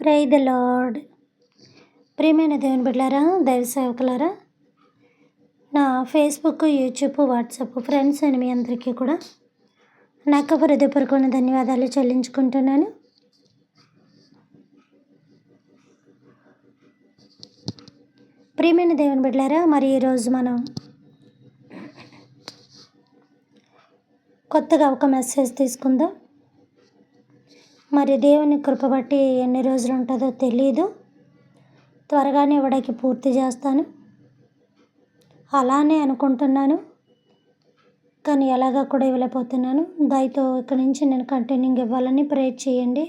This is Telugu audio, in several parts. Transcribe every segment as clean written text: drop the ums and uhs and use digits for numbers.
Praise the lord. ప్రియమైన దేవుని బిడ్డలారా, దైవ సేవకులారా, నా ఫేస్బుక్, యూట్యూబ్, వాట్సాప్ ఫ్రెండ్స్ అని మీ అందరికీ కూడా నాకు హృదయపూర్వకమైన ధన్యవాదాలు చెల్లించుకుంటున్నాను. ప్రియమైన దేవుని బిడ్డలారా, మరి ఈరోజు మనం కొత్తగా ఒక మెసేజ్ తీసుకుందాం. మరి దేవుని కృప బట్టి ఎన్ని రోజులు ఉంటుందో తెలియదు, త్వరగానే ఇవ్వడానికి పూర్తి చేస్తాను అలానే అనుకుంటున్నాను, కానీ ఎలాగా కూడా ఇవ్వలేకపోతున్నాను. దయతో ఇక్కడి నుంచి నేను కంటిన్యూగా ఇవ్వాలని ప్రేర్ చేయండి.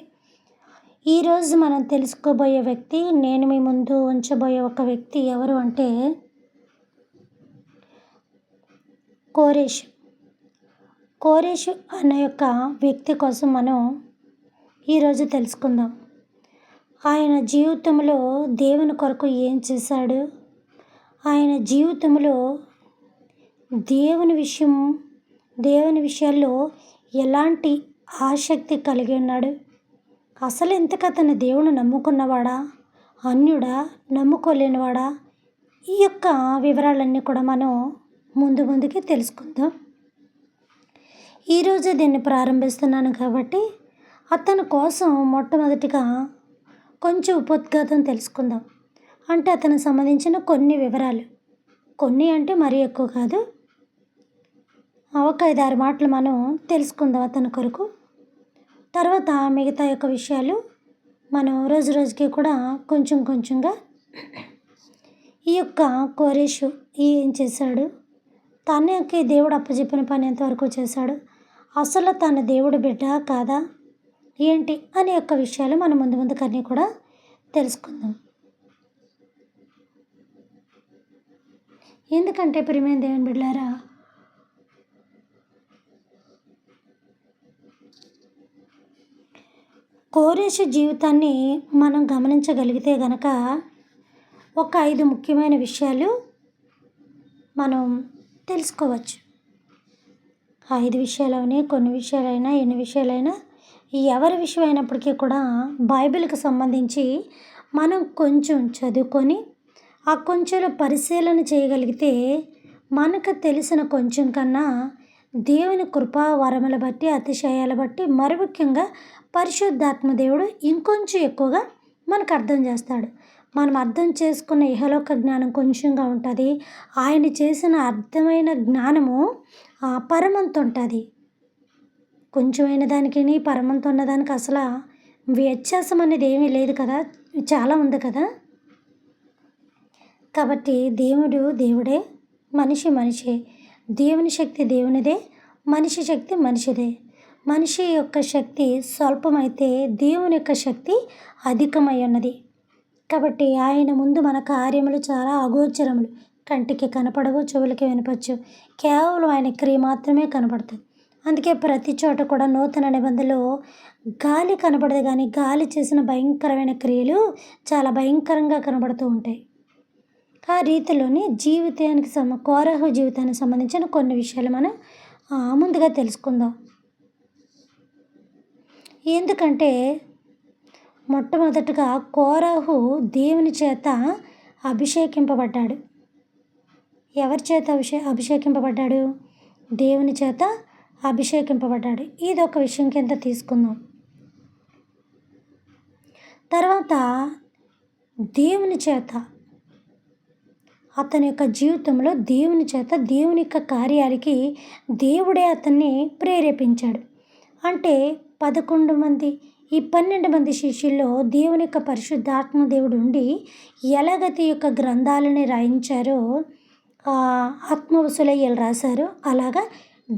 ఈరోజు మనం తెలుసుకోబోయే వ్యక్తి, నేను మీ ముందు ఉంచబోయే ఒక వ్యక్తి ఎవరు అంటే కోరేషు అనే యొక్క వ్యక్తి కోసం మనం ఈరోజు తెలుసుకుందాం. ఆయన జీవితంలో దేవుని కొరకు ఏం చేశాడు, ఆయన జీవితంలో దేవుని విషయాల్లో ఎలాంటి ఆసక్తి కలిగి ఉన్నాడు, అసలు ఇంతకు అతను దేవుని నమ్ముకున్నవాడా, అన్యుడా, నమ్ముకోలేనివాడా, ఈ యొక్క వివరాలన్నీ కూడా మనం ముందుకి తెలుసుకుందాం. ఈరోజు దీన్ని ప్రారంభిస్తున్నాను కాబట్టి అతని కోసం మొట్టమొదటిగా కొంచెం ఉపోద్ఘాతం తెలుసుకుందాం. అంటే అతనికి సంబంధించిన కొన్ని వివరాలు, కొన్ని అంటే మరీ ఎక్కువ కాదు, ఒక 5-6 మాటలు మనం తెలుసుకుందాం అతని కొరకు. తర్వాత మిగతా యొక్క విషయాలు మనం రోజుకి కూడా కొంచెంగా ఈ యొక్క కోరేషు ఏం చేశాడు, తనకి దేవుడు అప్పచెప్పిన పని ఎంతవరకు చేశాడు, అసలు తన దేవుడు బిడ్డ కాదా ఏంటి అనే యొక్క విషయాలు మనం ముందుకన్నీ కూడా తెలుసుకుందాం. ఎందుకంటే ప్రియమైన దేవుని బిడ్డలారా, కోరేషు జీవితాన్ని మనం గమనించగలిగితే గనక ఒక 5 ముఖ్యమైన విషయాలు మనం తెలుసుకోవచ్చు. 5 విషయాలనే, కొన్ని విషయాలైనా, ఎన్ని విషయాలైనా, ఎవరి విషయం అయినప్పటికీ కూడా బైబిల్కి సంబంధించి మనం కొంచెం చదువుకొని ఆ కొంచెంలో పరిశీలన చేయగలిగితే మనకు తెలిసిన కొంచెం కన్నా దేవుని కృపా వరముల బట్టి, అతిశయాల బట్టి, మరి ముఖ్యంగా పరిశుద్ధాత్మ దేవుడు ఇంకొంచెం ఎక్కువగా మనకు అర్థం చేస్తాడు. మనం అర్థం చేసుకున్న ఇహలోక జ్ఞానం కొంచెంగా ఉంటుంది, ఆయన చేసిన అర్థమైన జ్ఞానము పరమంత ఉంటుంది. కొంచెమైన దానికి పరమంత ఉన్నదానికి అసలు వ్యత్యాసం అనేది ఏమీ లేదు కదా, చాలా ఉంది కదా. కాబట్టి దేవుడు దేవుడే, మనిషి. దేవుని శక్తి దేవునిదే, మనిషి శక్తి మనిషిదే. మనిషి యొక్క శక్తి స్వల్పమైతే దేవుని యొక్క శక్తి అధికమై ఉన్నది. కాబట్టి ఆయన ముందు మన కార్యములు చాలా అగోచరములు, కంటికి కనపడవు, చెవులకి వినపచ్చు, కేవలం ఆయన క్రియ మాత్రమే కనపడుతుంది. అందుకే ప్రతి చోట కూడా నూతన నిబంధనలో గాలి కనపడదు, కానీ గాలి చేసిన భయంకరమైన క్రియలు చాలా భయంకరంగా కనబడుతూ ఉంటాయి. ఆ రీతిలోని కోరహు జీవితానికి సంబంధించిన కొన్ని విషయాలు మనం ముందుగా తెలుసుకుందాం. ఎందుకంటే మొట్టమొదటగా కోరహు దేవుని చేత అభిషేకింపబడ్డాడు. ఎవరి చేత అభిషేకింపబడ్డాడు? దేవుని చేత అభిషేకింపబడ్డాడు. ఇది ఒక విషయం కింద తీసుకుందాం. తర్వాత దేవుని చేత, అతని యొక్క జీవితంలో దేవుని చేత, దేవుని యొక్క కార్యాలకి దేవుడే అతన్ని ప్రేరేపించాడు. అంటే 11 మంది, ఈ 12 మంది శిష్యుల్లో దేవుని యొక్క పరిశుద్ధాత్మ దేవుడు ఉండి ఎలాగైతే యొక్క గ్రంథాలని రాయించారో, ఆత్మవసులయ్యలు రాశారో, అలాగా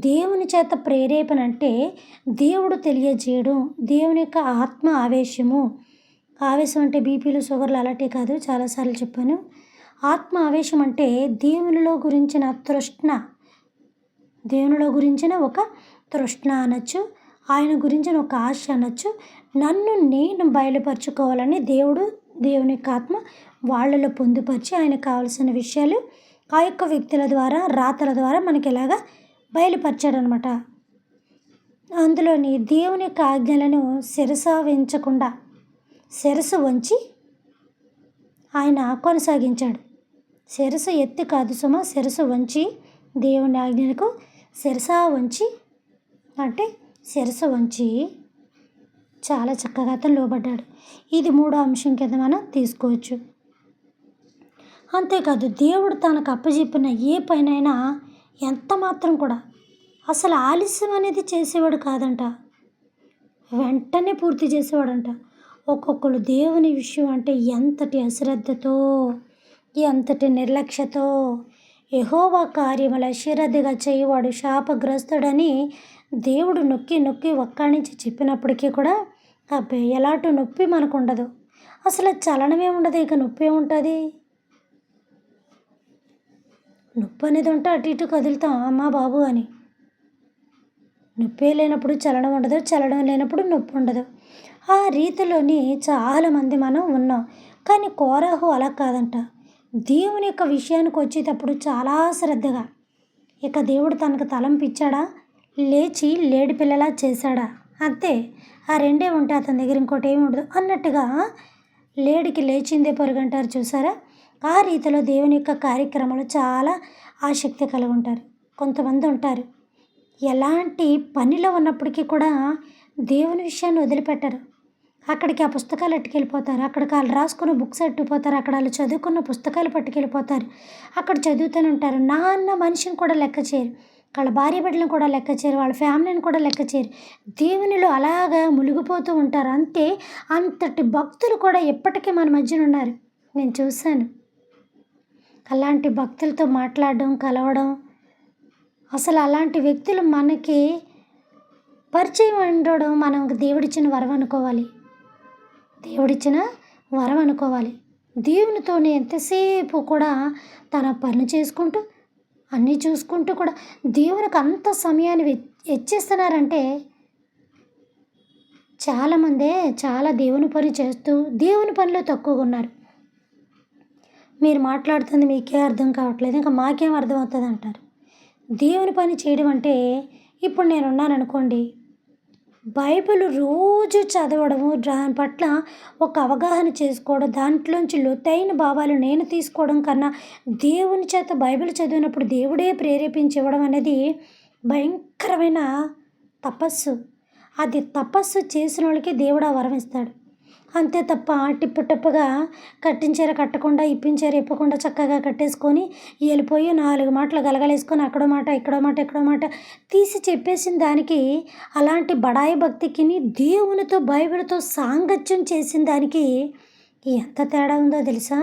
దేవుని చేత ప్రేరేపణ అంటే దేవుడు తెలియజేయడం, దేవుని యొక్క ఆత్మ ఆవేశం అంటే బీపీలు, షుగర్లు అలాంటివి కాదు, చాలాసార్లు చెప్పాను. ఆత్మ ఆవేశం అంటే దేవునిలో గురించిన తృష్ణ, దేవునిలో గురించిన ఒక తృష్ణ అనొచ్చు, ఆయన గురించిన ఒక ఆశ అనొచ్చు. నేను బయలుపరుచుకోవాలని దేవుని యొక్క ఆత్మ వాళ్ళలో పొందుపరిచి ఆయనకు కావాల్సిన విషయాలు ఆ యొక్క వ్యక్తుల ద్వారా, రాతల ద్వారా మనకి ఎలాగా బయలుపరిచాడనమాట. అందులోని దేవుని యొక్క ఆజ్ఞలను శిరసావించకుండా శిరస్సు వంచి ఆయన కొనసాగించాడు. శిరస్సు ఎత్తి కాదు సుమ, శిరస్సు వంచి దేవుని ఆజ్ఞలకు శిరస వంచి అంటే శిరస్సు వంచి చాలా చక్కగా అతను లోబడ్డాడు. ఇది మూడో అంశం కింద మనం తీసుకోవచ్చు. అంతేకాదు దేవుడు తనకు అప్పచెప్పిన ఏ పనైనా ఎంత మాత్రం కూడా అసలు ఆలస్యం అనేది చేసేవాడు కాదంట, వెంటనే పూర్తి చేసేవాడంట. ఒక్కొక్కరు దేవుని విషయం అంటే ఎంతటి అశ్రద్ధతో, ఎంతటి నిర్లక్ష్యతో, యెహోవా కార్యముల అశ్రద్ధగా చేయవాడు శాపగ్రస్తుడని దేవుడు నొక్కి నొక్కి ఒక్కడించి చెప్పినప్పటికీ కూడా అబ్బాయి ఎలాంటి నొప్పి మనకు ఉండదు. అసలు చలనమే ఉండదు, ఇక నొప్పి ఏముంటుంది? నొప్పి అనేది ఉంటే అటు ఇటు కదులుతాం అమ్మా బాబు అని. నొప్పి లేనప్పుడు చలనం ఉండదు, చలనం లేనప్పుడు నొప్పి ఉండదు. ఆ రీతిలోని చాలామంది మనం ఉన్నాం. కానీ కోరాహు అలా కాదంట. దేవుని యొక్క విషయానికి వచ్చేటప్పుడు చాలా శ్రద్ధగా, ఇక దేవుడు తనకు తలంపిచ్చాడా, లేచి లేడి పిల్లలా చేశాడా, అంతే. ఆ రెండే ఉంటే అతని దగ్గర ఇంకోటి ఏమి ఉండదు అన్నట్టుగా లేడికి లేచిందే పరుగంటారు చూసారా. ఆ రీతిలో దేవుని యొక్క కార్యక్రమాలు చాలా ఆసక్తి కలిగి ఉంటారు. కొంతమంది ఉంటారు ఎలాంటి పనిలో ఉన్నప్పటికీ కూడా దేవుని విషయాన్ని వదిలిపెట్టరు. అక్కడికి ఆ పుస్తకాలు ఎట్టుకెళ్ళిపోతారు, అక్కడికి వాళ్ళు రాసుకున్న బుక్స్ ఎట్టుకుపోతారు, అక్కడ వాళ్ళు చదువుకున్న పుస్తకాలు పట్టుకెళ్ళిపోతారు. అక్కడ చదువుతూనే ఉంటారు. నాన్న మనిషిని కూడా లెక్క చేయరు, వాళ్ళ భార్య బిడ్డలను కూడా లెక్క చేయరు, వాళ్ళ ఫ్యామిలీని కూడా లెక్క చేయరు. దేవునిలో అలాగా మునిగిపోతూ ఉంటారు. అంతే. అంతటి భక్తులు కూడా ఎప్పటికీ మన మధ్యన ఉన్నారు, నేను చూశాను. అలాంటి భక్తులతో మాట్లాడడం, కలవడం, అసలు అలాంటి వ్యక్తులు మనకి పరిచయం ఉండడం మనం దేవుడిచ్చిన వరం అనుకోవాలి. దేవుడిచ్చిన వరం అనుకోవాలి. దేవునితోనే ఎంతసేపు కూడా తన పనులు చేసుకుంటూ అన్నీ చూసుకుంటూ కూడా దేవునికి అంత సమయాన్ని వెచ్చిస్తున్నారంటే చాలామందే చాలా దేవుని పని చేస్తూ దేవుని పనిలో తక్కువగా ఉన్నారు. మీరు మాట్లాడుతుంది మీకే అర్థం కావట్లేదు, ఇంకా మాకేం అర్థమవుతుంది అంటారు. దేవుని పని చేయడం అంటే ఇప్పుడు నేను ఉన్నాను అనుకోండి, బైబిల్ రోజు చదవడము, దాని పట్ల ఒక అవగాహన చేసుకోవడం, దాంట్లోంచి లోతైన భావాలు నేను తీసుకోవడం కన్నా దేవుని చేత బైబిల్ చదివినప్పుడు దేవుడే ప్రేరేపించి ఇవ్వడం అనేది భయంకరమైన తపస్సు. అది తపస్సు చేసిన వాళ్ళకి దేవుడు ఆ వరం ఇస్తాడు. అంతే తప్ప టిప్పు టప్పుగా కట్టించార కట్టకుండా, ఇప్పించార ఇప్పకుండా చక్కగా కట్టేసుకొని వెళ్ళిపోయి 4 మాటలు గలగలేసుకొని అక్కడో మాట ఇక్కడో మాట ఎక్కడో మాట తీసి చెప్పేసిన దానికి, అలాంటి బడాయి భక్తికి దేవునితో బైబిల్తో సాంగత్యం చేసిన దానికి ఎంత తేడా ఉందో తెలుసా.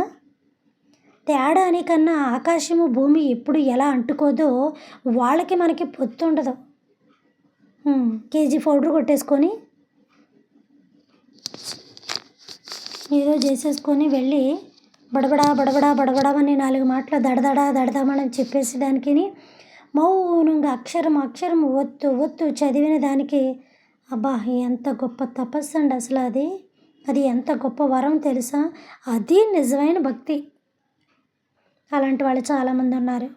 తేడా అని కన్నా ఆకాశము భూమి ఎప్పుడు ఎలా అంటుకోదో వాళ్ళకి మనకి పొత్తు ఉండదు. కేజీ పౌడర్ కొట్టేసుకొని ఏదో చేసేసుకొని వెళ్ళి బడబడా బడబడా బడబడామని 4 మాటలు దడదడా దడదామని చెప్పేసేదానికి మౌనంగా అక్షరం అక్షరం ఒత్తు ఒత్తు చదివిన దానికి అబ్బా ఎంత గొప్ప తపస్సు అండి అసలు. అది ఎంత గొప్ప వరం తెలుసా. అది నిజమైన భక్తి. అలాంటి వాళ్ళు చాలామంది ఉన్నారు.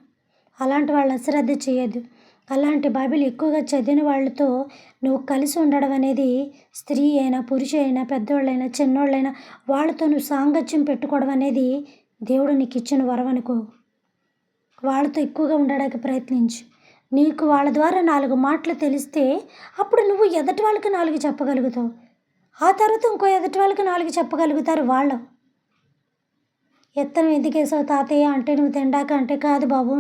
అలాంటి వాళ్ళు అశ్రద్ధ చేయొద్దు. అలాంటి బైబిల్ ఎక్కువగా చదివిన వాళ్ళతో నువ్వు కలిసి ఉండడం అనేది, స్త్రీ అయినా పురుషు అయినా పెద్దవాళ్ళైనా చిన్నోళ్ళైనా వాళ్ళతో నువ్వు సాంగత్యం పెట్టుకోవడం అనేది దేవుడు నీకు ఇచ్చిన వరం అనుకో. వాళ్ళతో ఎక్కువగా ఉండడానికి ప్రయత్నించు. నీకు వాళ్ళ ద్వారా 4 మాటలు తెలిస్తే అప్పుడు నువ్వు ఎదుటి వాళ్ళకి 4 చెప్పగలుగుతావు. ఆ తర్వాత ఇంకో ఎదుటి వాళ్ళకి 4 చెప్పగలుగుతారు వాళ్ళు. ఎత్తనం ఎందుకేసావు తాతయ్య అంటే నువ్వు తిండాక అంటే కాదు బాబు,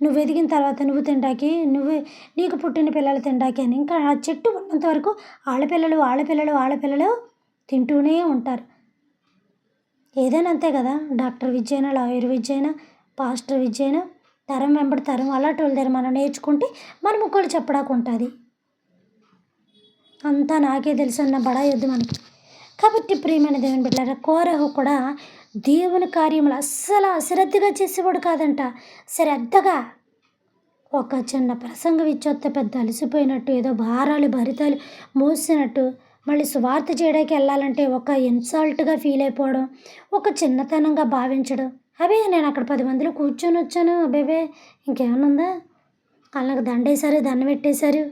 నువ్వు ఎదిగిన తర్వాత నువ్వు తిండాకి, నీకు పుట్టిన పిల్లలు తిండాకి అని. ఇంకా ఆ చెట్టు ఉన్నంత వరకు ఆడపిల్లలు తింటూనే ఉంటారు. ఏదైనా అంతే కదా. డాక్టర్ విద్య అయినా, లాయర్ విద్య అయినా, పాస్టర్ విద్య అయినా తరం వెంబడి తరం అలాంటి వాళ్ళ దగ్గర మనం నేర్చుకుంటే మనం ఇంకోళ్ళు చెప్పడానికి ఉంటుంది. అంతా నాకే తెలుసు అన్న బడాయి వద్దు మనకి. కాబట్టి ప్రియమైన దేవుని బిడ్డలారా, కోరహు కూడా దేవుని కార్యములు అస్సలు అశ్రద్ధగా చేసేవాడు కాదంట. శ్రద్ధగా ఒక చిన్న ప్రసంగం ఇచ్చొస్తే పెద్ద అలసిపోయినట్టు, ఏదో భారాలు భరితాలు మోసినట్టు, మళ్ళీ సువార్త చేయడానికి వెళ్ళాలంటే ఒక ఇన్సల్ట్గా ఫీల్ అయిపోవడం, ఒక చిన్నతనంగా భావించడం. అబే నేను అక్కడ 10 మందిలో కూర్చొని వచ్చాను, అబేబే ఇంకేమన్నా ఉందా, వాళ్ళకి దండేశారు, దండం పెట్టేశారు,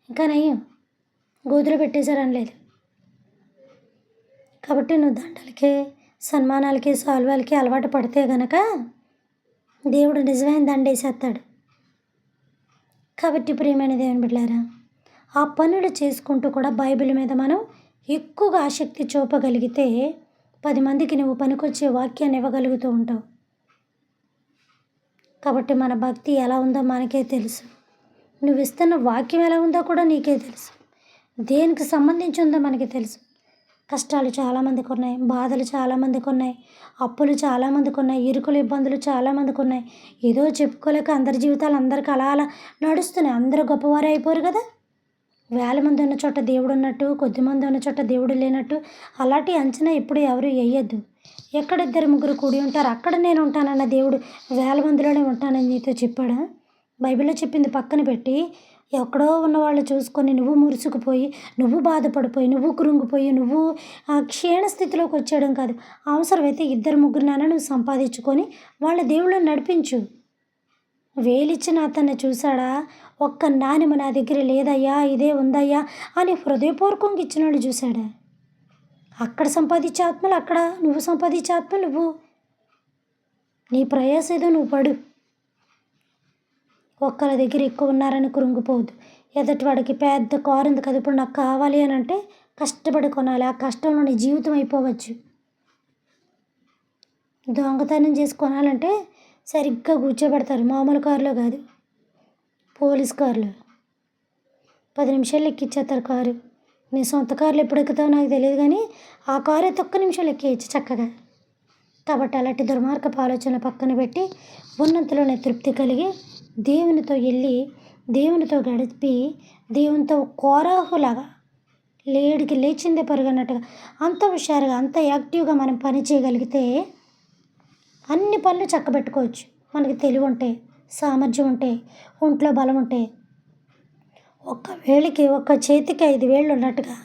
ఇంకా నయ్యం గోతులో పెట్టేశారు అనలేదు. కాబట్టి నువ్వు దండలకి, సన్మానాలకి, సాల్వాలకి అలవాటు పడితే గనక దేవుడు నిజమైన దండేసేస్తాడు. కాబట్టి ప్రియమైన దేవుని బిడ్డలారా, ఆ పనులు చేసుకుంటూ కూడా బైబిల్ మీద మనం ఎక్కువగా ఆసక్తి చూపగలిగితే 10 మందికి నువ్వు పనికొచ్చే వాక్యాన్ని ఇవ్వగలుగుతూ ఉంటావు. కాబట్టి మన భక్తి ఎలా ఉందో మనకే తెలుసు. నువ్వు ఇస్తున్న వాక్యం ఎలా ఉందో కూడా నీకే తెలుసు. దేనికి సంబంధించి ఉందో మనకి తెలుసు. కష్టాలు చాలామందికి ఉన్నాయి, బాధలు చాలామందికి ఉన్నాయి, అప్పులు చాలామందికి ఉన్నాయి, ఇరుకులు ఇబ్బందులు చాలామందికి ఉన్నాయి. ఏదో చెప్పుకోలేక అందరి జీవితాలు అందరికి అలా అలా నడుస్తున్నాయి. అందరూ గొప్పవారు అయిపోరు కదా. వేల మంది ఉన్న చోట దేవుడు ఉన్నట్టు, కొద్దిమంది ఉన్న చోట దేవుడు లేనట్టు అలాంటి అంచనా ఎప్పుడు ఎవరు వేయద్దు. ఎక్కడ 2-3 కూడి ఉంటారు అక్కడ నేను ఉంటానన్న దేవుడు వేల మందిలోనే ఉంటానని నీతో చెప్పాడా? బైబిల్లో చెప్పింది పక్కన పెట్టి ఎక్కడో ఉన్నవాళ్ళు చూసుకొని నువ్వు మురుసుకుపోయి, నువ్వు బాధపడిపోయి, నువ్వు కృంగిపోయి, నువ్వు క్షీణ స్థితిలోకి వచ్చేయడం కాదు. అవసరమైతే 2-3 నువ్వు సంపాదించుకొని వాళ్ళ దేవుళ్ళని నడిపించు. వేలిచ్చిన అతన్ని చూశాడా? ఒక్క నాణెము నా దగ్గర లేదయ్యా, ఇదే ఉందయ్యా అని హృదయపూర్వకంగా ఇచ్చినాడు చూశాడా? అక్కడ సంపాదించే ఆత్మలు అక్కడ, నువ్వు సంపాదించే ఆత్మ నువ్వు. నీ ప్రయాస ఏదో నువ్వు పడు. ఒక్కరి దగ్గర ఎక్కువ ఉన్నారని కృంగిపోవద్దు. ఎదుటి వాడికి పెద్ద కారు ఉంది కదా, ఇప్పుడు నాకు కావాలి అని అంటే కష్టపడి కొనాలి. ఆ కష్టంలో నీ జీవితం అయిపోవచ్చు. దొంగతనం చేసి కొనాలంటే సరిగ్గా కూర్చోబెడతారు, మామూలు కారులో కాదు, పోలీస్ కారులో 10 నిమిషాలు ఎక్కిచ్చేస్తారు కారు. నీ సొంత కారులో ఎప్పుడు ఎక్కుతావో నాకు తెలియదు, కానీ ఆ కారు అయితే ఒక్క నిమిషాలు ఎక్కియచ్చు చక్కగా. కాబట్టి అలాంటి దుర్మార్గపు ఆలోచనలు పక్కన పెట్టి ఉన్నంతలోనే తృప్తి కలిగి దేవునితో వెళ్ళి దేవునితో గడిపి దేవునితో కోరాహులాగా లేడికి లేచిందే పరుగన్నట్టుగా అంత హుషారుగా, అంత యాక్టివ్గా మనం పని చేయగలిగితే అన్ని పనులు చక్కబెట్టుకోవచ్చు. మనకి తెలివి ఉంటే, సామర్థ్యం ఉంటే, ఒంట్లో బలం ఉంటే. ఒక్క చేతికి 5 వేళ్ళు ఉన్నట్టుగా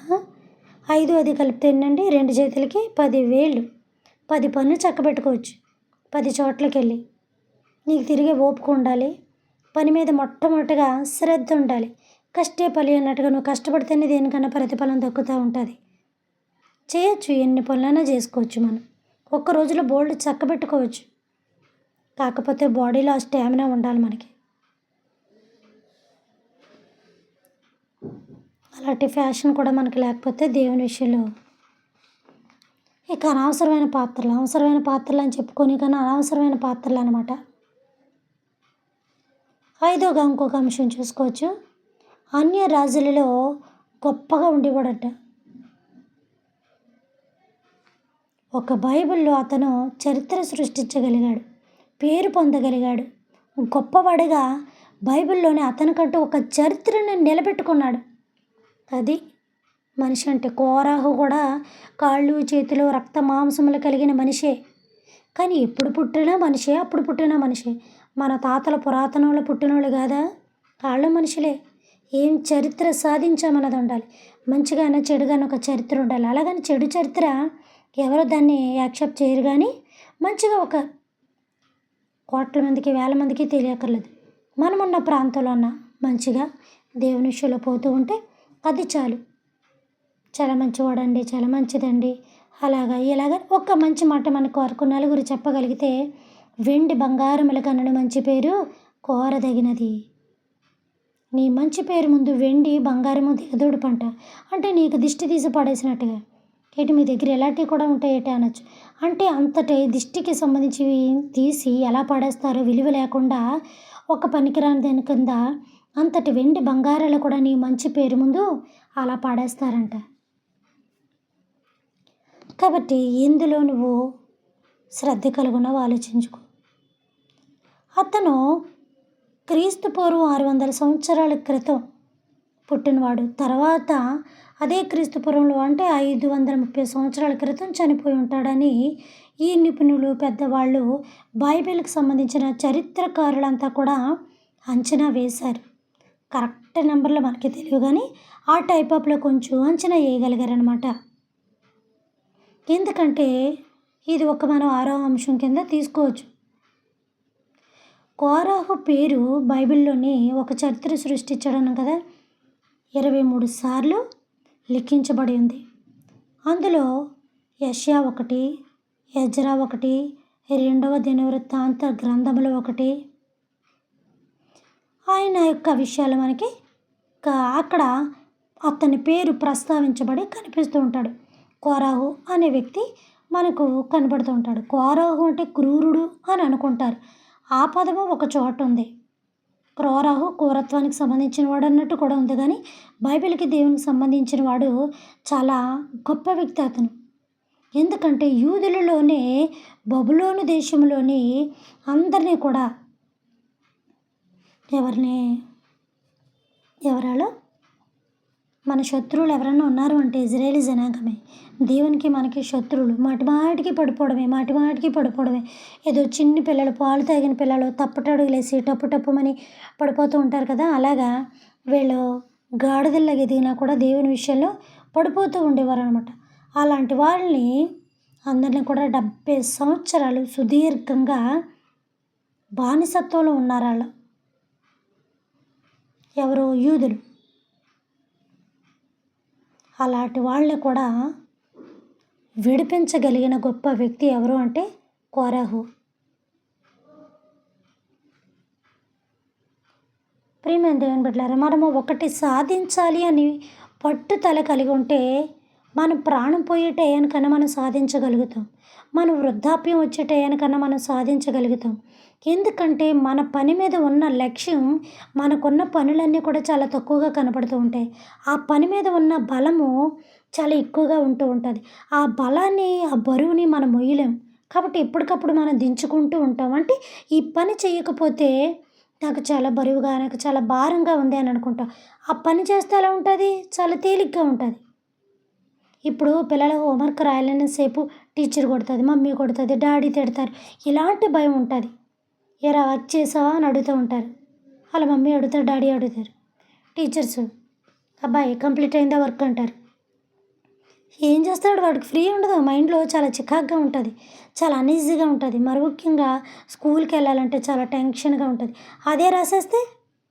5 అది కలిపితే ఏంటండి 2 చేతులకి 10 వేళ్ళు. 10 పనులు చక్కబెట్టుకోవచ్చు. 10 చోట్లకి వెళ్ళి నీకు తిరిగే ఓపిక ఉండాలి. పని మీద మొట్టమొదటిగా శ్రద్ధ ఉండాలి. కష్టే పని అన్నట్టుగా నువ్వు కష్టపడితేనే దేనికన్నా ప్రతిఫలం దక్కుతూ ఉంటుంది. చేయొచ్చు, ఎన్ని పనులైనా చేసుకోవచ్చు. మనం ఒక్క రోజులో బోల్డ్ చక్కబెట్టుకోవచ్చు. కాకపోతే బాడీలో ఆ స్టామినా ఉండాలి మనకి. అలాంటి ఫ్యాషన్ కూడా మనకి లేకపోతే దేవుని విషయంలో ఇక అవసరమైన పాత్రలు అని చెప్పుకొని కానీ అనవసరమైన పాత్రలు అనమాట. 5వగా ఇంకొక అంశం చూసుకోవచ్చు. అన్య రాజులలో గొప్పగా ఉండేవాడట. ఒక బైబిల్లో అతను చరిత్ర సృష్టించగలిగాడు, పేరు పొందగలిగాడు. గొప్పవాడిగా బైబిల్లోనే అతనికంటూ ఒక చరిత్రను నిలబెట్టుకున్నాడు. అది మనిషి అంటే. కోరాహు కూడా కాళ్ళు చేతులు రక్త మాంసములు కలిగిన మనిషే, కానీ ఎప్పుడు పుట్టినా మనిషే, అప్పుడు పుట్టిన మనిషే. మన తాతల పురాతనంలో పుట్టినోళ్ళు కాదా, వాళ్ళు మనుషులే. ఏం చరిత్ర సాధించామన్నది ఉండాలి. మంచిగానే చెడుగానే ఒక చరిత్ర ఉండాలి. అలాగని చెడు చరిత్ర ఎవరో దాన్ని యాక్సెప్ట్ చేయరు, కానీ మంచిగా ఒక కోట్ల మందికి, వేల మందికి తెలియక్కర్లేదు. మనమున్న ప్రాంతంలో ఉన్న మంచిగా దేవుని విషయంలో పోతూ ఉంటే అది చాలు. చాలా మంచివాడండి, చాలా మంచిదండి, అలాగా ఇలాగ ఒక మంచి మాట మనకు వరకు నలుగురు చెప్పగలిగితే వెండి బంగారముల కన్నా మంచి పేరు కోరదగినది. నీ మంచి పేరు ముందు వెండి బంగారము దిగదూడు పంట. అంటే నీకు దిష్టి తీసి పడేసినట్టుగా. ఏంటి మీ దగ్గర ఎలాంటివి కూడా ఉంటాయేటి అనొచ్చు. అంటే అంతటి దిష్టికి సంబంధించి తీసి ఎలా పడేస్తారో విలువ లేకుండా ఒక పనికిరాని దాని కింద అంతటి వెండి బంగారాలు కూడా నీ మంచి పేరు ముందు అలా పడేస్తారంట. కాబట్టి ఎందులో నువ్వు శ్రద్ధ కలుగున్నావు ఆలోచించుకో. అతను క్రీస్తు పూర్వం 600 సంవత్సరాల క్రితం పుట్టినవాడు. తర్వాత అదే క్రీస్తు పూర్వంలో అంటే 530 సంవత్సరాల క్రితం చనిపోయి ఉంటాడని ఈ నిపుణులు, పెద్దవాళ్ళు, బైబిల్కి సంబంధించిన చరిత్రకారులంతా కూడా అంచనా వేశారు. కరెక్ట్ నెంబర్లు మనకి తెలియదు, కానీ ఆ టైప్ ఆఫ్లో కొంచెం అంచనా వేయగలిగారనమాట. ఎందుకంటే ఇది ఒక మనం 6వ అంశం కింద తీసుకోవచ్చు. కోరాహు పేరు బైబిల్లోని ఒక చరిత్ర సృష్టించడం కదా 23 సార్లు లిఖించబడి ఉంది. అందులో యెషయా ఒకటి, ఎజ్రా ఒకటి, 2వ దినవృత్తాంత గ్రంథములు ఒకటి. ఆయన యొక్క విషయాలు మనకి అక్కడ అతని పేరు ప్రస్తావించబడి కనిపిస్తూ ఉంటాడు. కోరాహు అనే వ్యక్తి మనకు కనబడుతూ ఉంటాడు. కోరాహు అంటే క్రూరుడు అని అనుకుంటారు. ఆ పదము ఒక చోట ఉంది. కోరాహు క్రూరత్వానికి సంబంధించిన వాడు అన్నట్టు కూడా ఉంది, కానీ బైబిల్కి దేవునికి సంబంధించిన వాడు చాలా గొప్ప వ్యక్తి అతను. ఎందుకంటే యూదులలోనే బబులోను దేశంలోని అందరినీ కూడా ఎవరాలో మన శత్రువులు ఎవరన్నా ఉన్నారు అంటే ఇజ్రాయేలీ జనాంగమే. దేవునికి మనకి శత్రువులు. మాటిమాటికి పడిపోవడమే. ఏదో చిన్ని పిల్లలు, పాలు తాగిన పిల్లలు తప్పటడుగులేసి టప్పుమని పడిపోతూ ఉంటారు కదా, అలాగా వీళ్ళు గాడిదల్లాగా ఎదిగినా కూడా దేవుని విషయంలో పడిపోతూ ఉండేవారు అనమాట. అలాంటి వాళ్ళని అందరినీ కూడా 70 సంవత్సరాలు సుదీర్ఘంగా బానిసత్వంలో ఉన్నారు వాళ్ళు. ఎవరు? యూదులు. అలాంటి వాళ్ళని కూడా విడిపించగలిగిన గొప్ప వ్యక్తి ఎవరు అంటే కోరాహు. ప్రియమైన దేవుని బిడ్డలారా, మనము ఒకటి సాధించాలి అని పట్టుదల కలిగి ఉంటే మనం ప్రాణం పోయే టయానికన్నా మనం సాధించగలుగుతాం. మనం వృద్ధాప్యం వచ్చే టయానికన్నా మనం సాధించగలుగుతాం. ఎందుకంటే మన పని మీద ఉన్న లక్ష్యం మనకున్న పనులన్నీ కూడా చాలా తక్కువగా కనపడుతూ ఉంటాయి. ఆ పని మీద ఉన్న బలము చాలా ఎక్కువగా ఉంటూ ఉంటుంది. ఆ బలాన్ని, ఆ బరువుని మనం మొయ్యలేం. కాబట్టి ఎప్పటికప్పుడు మనం దించుకుంటూ ఉంటాం. అంటే ఈ పని చేయకపోతే నాకు చాలా బరువుగా, నాకు చాలా భారంగా ఉంది అని అనుకుంటాం. ఆ పని చేస్తే ఎలా ఉంటుంది? చాలా తేలిగ్గా ఉంటుంది. ఇప్పుడు పిల్లల హోంవర్క్ రాయాలనే సేపు టీచర్ కొడుతుంది, మమ్మీ కొడుతుంది, డాడీ తిడతారు. ఇలాంటి భయం ఉంటుంది. ఎరా వర్క్ చేసావా అని అడుగుతూ ఉంటారు. వాళ్ళ మమ్మీ అడుగుతారు, డాడీ అడుగుతారు. టీచర్స్ అబ్బాయి కంప్లీట్ అయిందా వర్క్ అంటారు. ఏం చేస్తాడు? వాడికి ఫ్రీ ఉండదు. మైండ్లో చాలా చికాగ్గా ఉంటుంది, చాలా అన్ఈజీగా ఉంటుంది. మరి ముఖ్యంగా స్కూల్కి వెళ్ళాలంటే చాలా టెన్షన్గా ఉంటుంది. అదే రాసేస్తే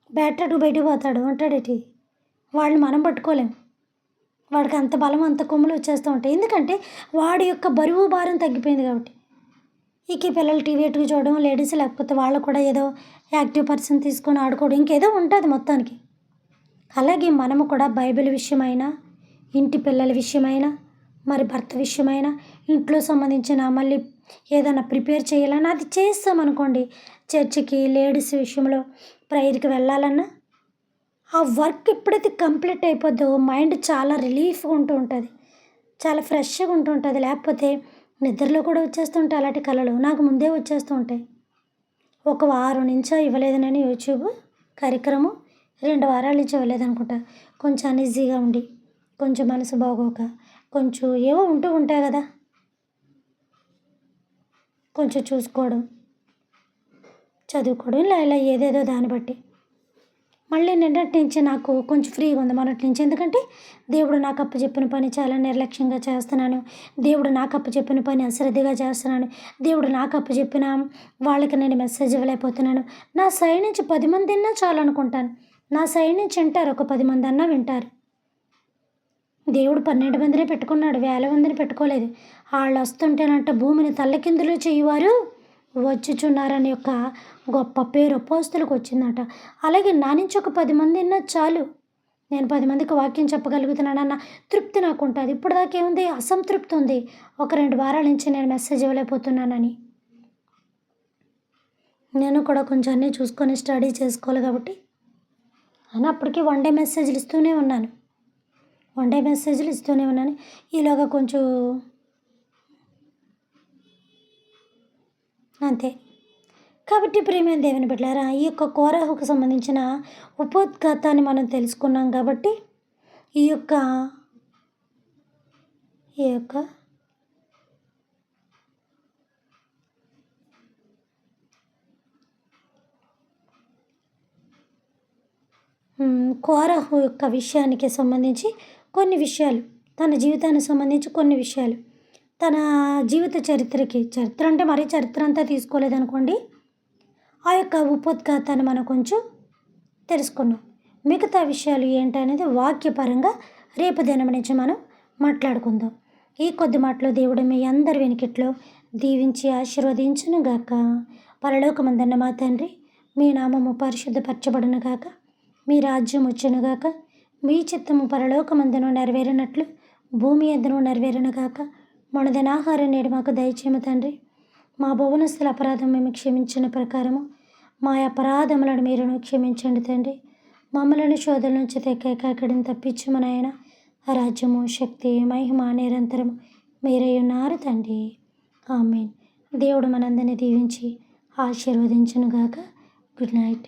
బ్యాటర్కు బయటకు పోతాడు, ఉంటాడేటి. వాళ్ళని మనం పట్టుకోలేం. వాడికి అంత బలం, అంత కొమ్ములు వచ్చేస్తూ ఉంటాయి. ఎందుకంటే వాడి యొక్క బరువు భారం తగ్గిపోయింది కాబట్టి. ఈ పిల్లలు టీవీ ఎట్టుకు చూడడం, లేడీస్ లేకపోతే వాళ్ళు కూడా ఏదో యాక్టివ్ పర్సన్ తీసుకొని ఆడుకోవడం, ఇంకేదో ఉంటుంది మొత్తానికి. అలాగే మనము కూడా బైబిల్ విషయమైనా, ఇంటి పిల్లల విషయమైనా, మరి భర్త విషయమైనా, ఇంట్లో సంబంధించిన మళ్ళీ ఏదైనా ప్రిపేర్ చేయాలన్నా అది చేస్తామనుకోండి. చర్చికి, లేడీస్ విషయంలో ప్రేయర్కి వెళ్ళాలన్నా ఆ వర్క్ ఎప్పుడైతే కంప్లీట్ అయిపోద్దో మైండ్ చాలా రిలీఫ్గా ఉంటూ ఉంటుంది, చాలా ఫ్రెష్గా ఉంటూ ఉంటుంది. లేకపోతే నిద్రలో కూడా వచ్చేస్తుంటాయి అలాంటి కళలు. నాకు ముందే వచ్చేస్తూ ఉంటాయి. ఒక వారం నుంచో ఇవ్వలేదు నేను యూట్యూబ్ కార్యక్రమం, 2 వారాల నుంచి ఇవ్వలేదనుకుంటా. కొంచెం అన్ఈజీగా ఉండి, కొంచెం మనసు బాగోక, కొంచెం ఏవో ఉంటూ ఉంటాయి కదా, కొంచెం చూసుకోవడం, చదువుకోవడం, ఇలా ఏదేదో దాన్ని బట్టి. మళ్ళీ నిన్నటి నుంచి నాకు కొంచెం ఫ్రీగా ఉంది మొన్నటి నుంచి. ఎందుకంటే దేవుడు నాకు అప్పచెప్పిన పని చాలా నిర్లక్ష్యంగా చేస్తున్నాను. దేవుడు నాకు అప్పచెప్పిన పని అశ్రద్ధగా చేస్తున్నాను. దేవుడు నాకు అప్పచెప్పిన వాళ్ళకి నేను మెసేజ్ ఇవ్వలేకపోతున్నాను. నా సైడ్ నుంచి 10 మంది విన్నా చాలు అనుకుంటాను. నా సైడ్ నుంచి వింటారు, ఒక 10 మంది అన్నా వింటారు. దేవుడు 12 మందినే పెట్టుకున్నాడు, వేల మందిని పెట్టుకోలేదు. వాళ్ళు వస్తుంటేనంట భూమిని తల్లకిందులు చేయువారు వచ్చుచున్నారని యొక్క గొప్ప పేరు అపోస్తలుకు వచ్చిందట. అలాగే నా నుంచి ఒక 10 మంది విన్నా చాలు, నేను 10 మందికి వాక్యం చెప్పగలుగుతున్నానన్న తృప్తి నాకు ఉంటుంది. ఇప్పుడు దాకా ఏముంది? అసంతృప్తి ఉంది. ఒక 2 వారాల నుంచి నేను మెసేజ్ ఇవ్వలేకపోతున్నానని. నేను కూడా కొంచెం అన్నీ చూసుకొని స్టడీ చేసుకోవాలి కాబట్టి అని అప్పటికి 1 డే మెసేజ్లు ఇస్తూనే ఉన్నాను. ఈలోగా కొంచెం అంతే. కాబట్టి ప్రియమైన దేవుని బిడ్డలారా, ఈ యొక్క కోరాహుకు సంబంధించిన ఉపోద్ఘాతాన్ని మనం తెలుసుకున్నాం. కాబట్టి ఈ యొక్క కోరాహు యొక్క విషయానికి సంబంధించి కొన్ని విషయాలు, తన జీవితానికి సంబంధించి కొన్ని విషయాలు, తన జీవిత చరిత్ర అంటే మరీ చరిత్ర అంతా తీసుకోలేదనుకోండి, ఆ యొక్క ఉపోద్ఘాతాన్ని మనం కొంచెం తెలుసుకున్నాం. మిగతా విషయాలు ఏంటనేది వాక్యపరంగా రేపు దినం నుంచి మనం మాట్లాడుకుందాం. ఈ కొద్ది మాటలో దేవుడు మీ అందరి వెనుకిట్లో దీవించి ఆశీర్వదించునుగాక. పరలోకమందున్న మా తండ్రి, మీ నామము పరిశుద్ధపరచబడునుగాక. మీ రాజ్యం వచ్చునుగాక. మీ చిత్తము పరలోకమందును నెరవేరినట్లు భూమి యందును నెరవేరునుగాక. మన దినాహారం నేడు మాకు దయచేయము తండ్రి. మా భువనస్తుల అపరాధం మేము క్షమించిన ప్రకారము మా అపరాధములను మీరును క్షమించండి తండ్రి. మమ్మలను శోధన నుంచి తెక్కడిని తప్పించము నాయన. రాజ్యము, శక్తి, మహిమ నిరంతరము మీరై ఉన్నారు తండ్రి. ఆమేన్. దేవుడు మనందరినీ దీవించి ఆశీర్వదించునుగాక. Good night.